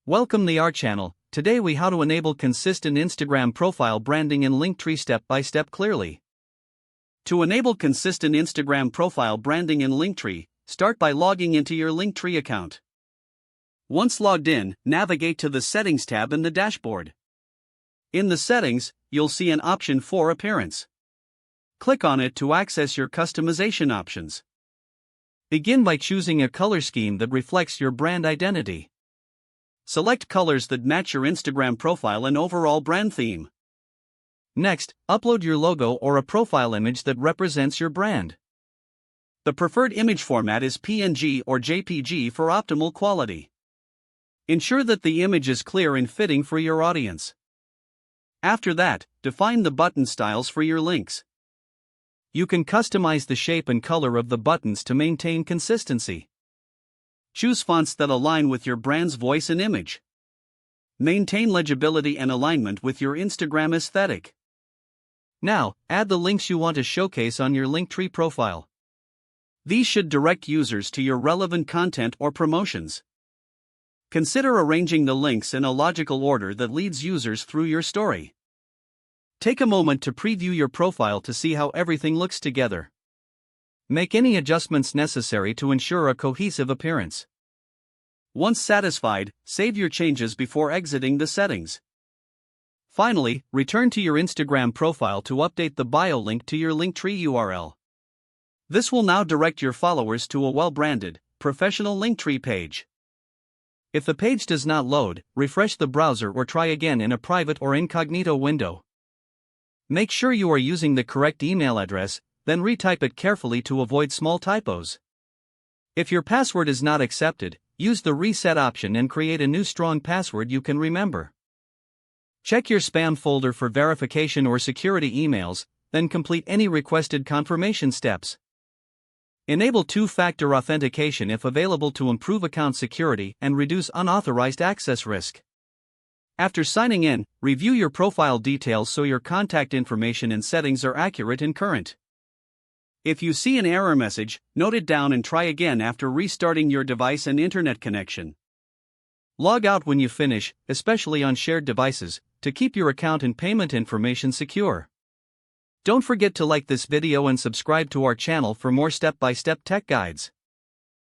Welcome to our channel. Today we how to enable consistent Instagram profile branding in Linktree step by step clearly. To enable consistent Instagram profile branding in Linktree, start by logging into your Linktree account. Once logged in, navigate to the Settings tab in the dashboard. In the Settings, you'll see an option for Appearance. Click on it to access your customization options. Begin by choosing a color scheme that reflects your brand identity. Select colors that match your Instagram profile and overall brand theme. Next, upload your logo or a profile image that represents your brand. The preferred image format is PNG or JPG for optimal quality. Ensure that the image is clear and fitting for your audience. After that, define the button styles for your links. You can customize the shape and color of the buttons to maintain consistency. Choose fonts that align with your brand's voice and image. Maintain legibility and alignment with your Instagram aesthetic. Now, add the links you want to showcase on your Linktree profile. These should direct users to your relevant content or promotions. Consider arranging the links in a logical order that leads users through your story. Take a moment to preview your profile to see how everything looks together. Make any adjustments necessary to ensure a cohesive appearance. Once satisfied, save your changes before exiting the settings. Finally, return to your Instagram profile to update the bio link to your Linktree URL. This will now direct your followers to a well-branded, professional Linktree page. If the page does not load, refresh the browser or try again in a private or incognito window. Make sure you are using the correct email address, then retype it carefully to avoid small typos. If your password is not accepted, use the reset option and create a new strong password you can remember. Check your spam folder for verification or security emails, then complete any requested confirmation steps. Enable two-factor authentication if available to improve account security and reduce unauthorized access risk. After signing in, review your profile details so your contact information and settings are accurate and current. If you see an error message, note it down and try again after restarting your device and internet connection. Log out when you finish, especially on shared devices, to keep your account and payment information secure. Don't forget to like this video and subscribe to our channel for more step-by-step tech guides.